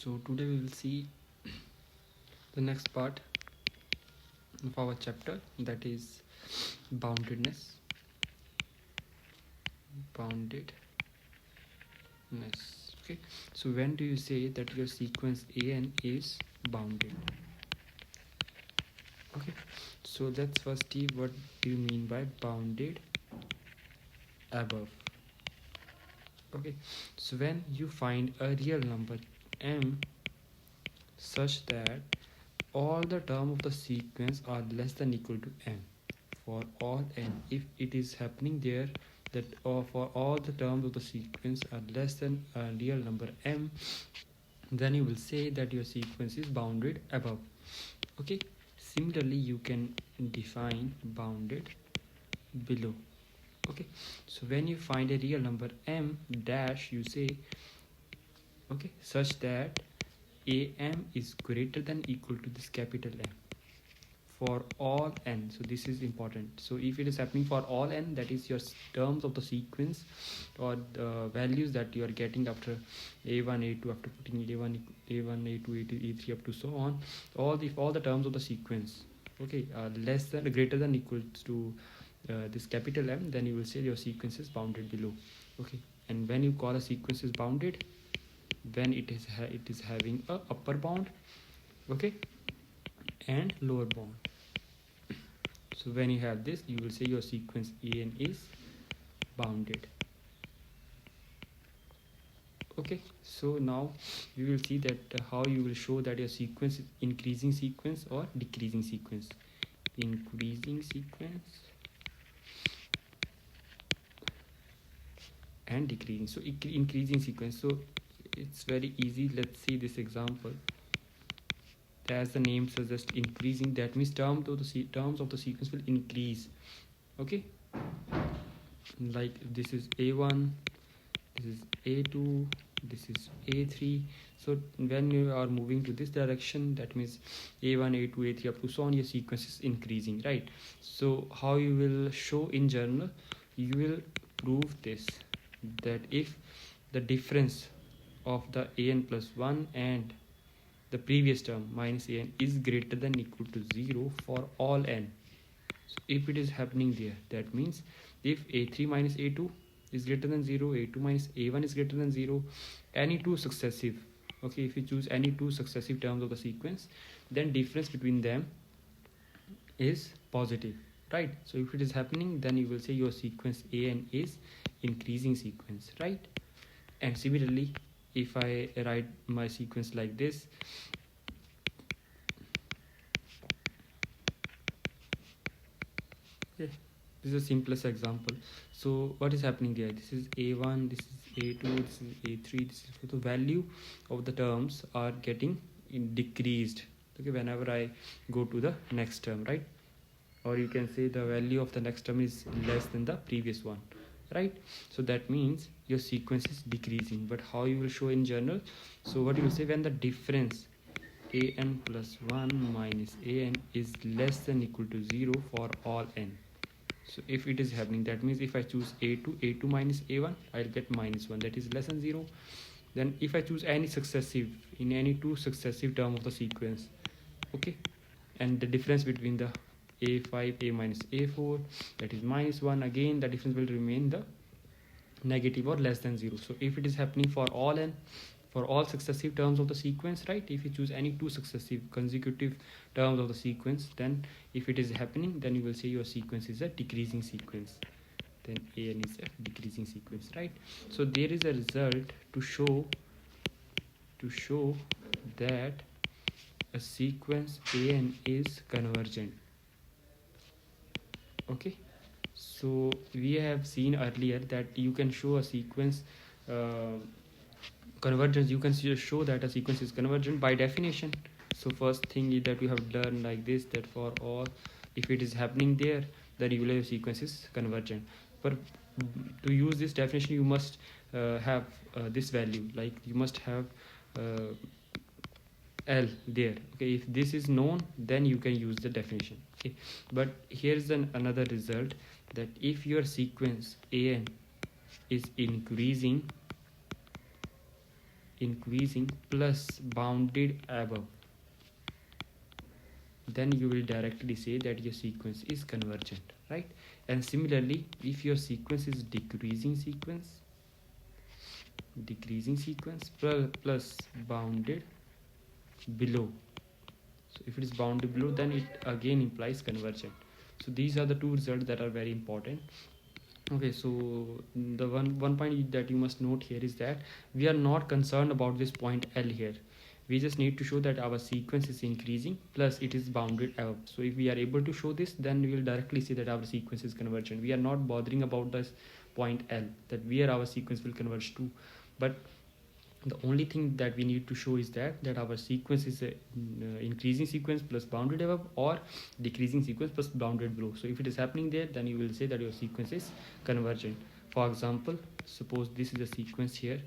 So today we will see the next part of our chapter, that is boundedness. Boundedness. Okay. So when do you say that your sequence AN is bounded? Okay. So let's first see what do you mean by bounded above. Okay. So when you find a real number m such that all the terms of the sequence are less than equal to m for all n, if it is happening there that for all the terms of the sequence are less than a real number m, then you will say that your sequence is bounded above. Okay. Similarly, you can define bounded below. Okay. So when you find a real number m dash, you say okay such that am is greater than equal to this capital M for all n. So this is important. So if it is happening for all n, that is your terms of the sequence or the values that you are getting after a1 a2, after putting a1 a2 a3 up to so on, all the terms of the sequence, okay, less than greater than equal to this capital M, then you will say your sequence is bounded below. Okay. And when you call a sequence is bounded, when it is having a upper bound, okay, and lower bound. So when you have this, you will say your sequence AN is bounded. Okay. So now we will see that how you will show that your sequence is increasing sequence or decreasing sequence. Increasing sequence and decreasing. So increasing sequence. So it's very easy. Let's see this example. As the name suggests, increasing, that means terms of the sequence will increase. Okay. Like this is a1, this is a2, this is a3. So when you are moving to this direction, that means a1 a2 a3 up to so on, your sequence is increasing, right? So how you will show in general, you will prove this, that if the difference of the an plus 1 and the previous term minus an is greater than equal to 0 for all n. So if it is happening there, that means if a3 minus a2 is greater than 0, a2 minus a1 is greater than 0, any two successive, okay, if you choose any two successive terms of the sequence, then difference between them is positive, right? So if it is happening, then you will say your sequence an is increasing sequence, right? And similarly, if I write my sequence like this, okay, this is the simplest example. So what is happening there? This is a1, this is a2, this is a3, this is the value of the terms are getting decreased, okay, whenever I go to the next term, right? Or you can say the value of the next term is less than the previous one, right? So that means your sequence is decreasing. But how you will show in general? So what you will say, when the difference an plus 1 minus an is less than equal to 0 for all n. So if it is happening, that means if I choose a2 minus a1, I'll get minus 1, that is less than 0. Then if I choose any successive, in any two successive term of the sequence, okay, and the difference between the a5 a minus a4, that is minus 1, again the difference will remain the negative or less than 0. So if it is happening for all n, for all successive terms of the sequence, right, if you choose any two successive consecutive terms of the sequence, then if it is happening, then you will say your sequence is a decreasing sequence, then an is a decreasing sequence, right? So there is a result to show that a sequence an is convergent. Okay. So we have seen earlier that you can show a sequence convergence, you can show that a sequence is convergent by definition. So first thing is that we have learned like this, that for all, if it is happening there, then you will have sequence is convergent. But to use this definition, you must have this value, like you must have L there. Okay, if this is known, then you can use the definition. Okay, but here's another result, that if your sequence an is increasing increasing plus bounded above, then you will directly say that your sequence is convergent, right? And similarly, if your sequence is decreasing sequence plus bounded below, so if it is bounded below, then it again implies convergent. So these are the two results that are very important. Okay, so the one point that you must note here is that we are not concerned about this point L here. We just need to show that our sequence is increasing plus it is bounded above. So if we are able to show this, then we will directly see that our sequence is convergent. We are not bothering about this point L, that where our sequence will converge to, but the only thing that we need to show is that our sequence is a increasing sequence plus bounded above, or decreasing sequence plus bounded below. So if it is happening there, then you will say that your sequence is convergent. For example, suppose this is a sequence here,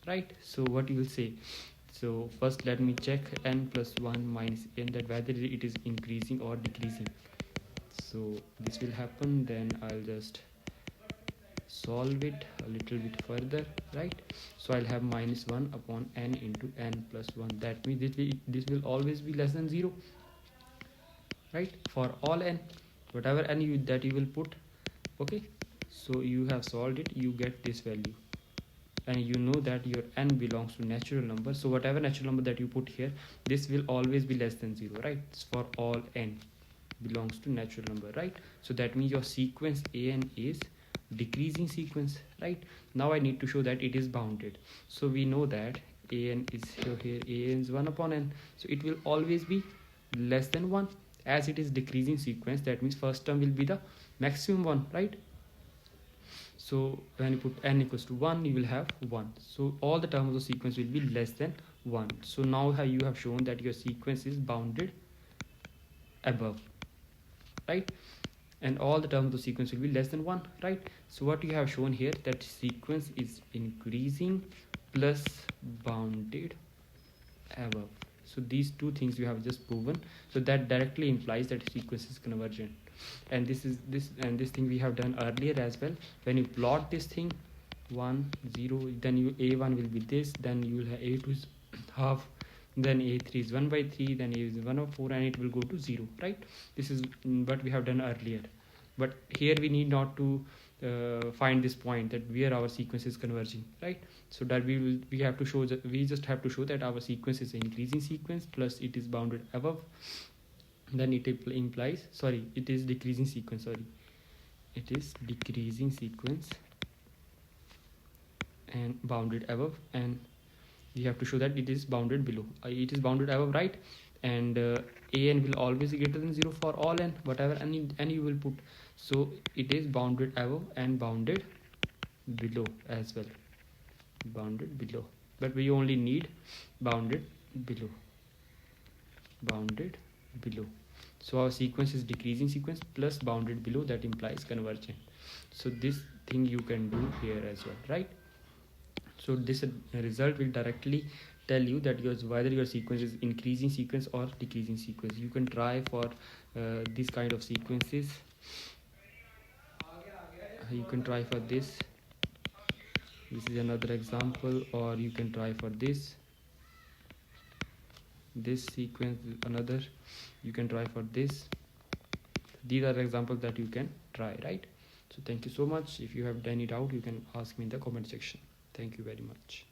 right? So what you will say, so first let me check n plus 1 minus n, that whether it is increasing or decreasing. So this will happen, then I'll just solve it a little bit further, right? So I'll have minus 1 upon n into n plus 1. That means this will always be less than 0, right? For all n, whatever n that you will put. Okay, so you have solved it, you get this value, and you know that your n belongs to natural number. So whatever natural number that you put here, this will always be less than 0, right? It's for all n belongs to natural number, right? So that means your sequence an is decreasing sequence, right? Now I need to show that it is bounded. So we know that an is here an is 1 upon n, so it will always be less than 1. As it is decreasing sequence, that means first term will be the maximum one, right? So when you put n equals to 1, you will have 1. So all the terms of the sequence will be less than 1. So now you have shown that your sequence is bounded above, right? And all the terms of the sequence will be less than 1, right? So what you have shown here, that sequence is increasing plus bounded above. So these two things you have just proven. So that directly implies that sequence is convergent. And this thing we have done earlier as well. When you plot this thing 1 0, then you a1 will be this, then you will have a2 is half, then a3 is 1 by 3, then a is 1 over 4, and it will go to 0, right? This is what we have done earlier. But here we need not to find this point, that where our sequence is converging, right? So that we just have to show that our sequence is an increasing sequence plus it is bounded above, then it implies, sorry, it is decreasing sequence, it is decreasing sequence and bounded above, and we have to show that it is bounded below. It is bounded above, right? And an will always be greater than 0 for all n, whatever n you will put. So it is bounded above and bounded below as well, bounded below, but we only need bounded below. So our sequence is decreasing sequence plus bounded below, that implies convergent. So this thing you can do here as well, right? So this result will directly tell you that whether your sequence is increasing sequence or decreasing sequence. You can try for this kind of sequences. You can try for this is another example, or you can try for this sequence, another, you can try for this. These are examples that you can try, right? So thank you so much. If you have any doubt, you can ask me in the comment section. Thank you very much.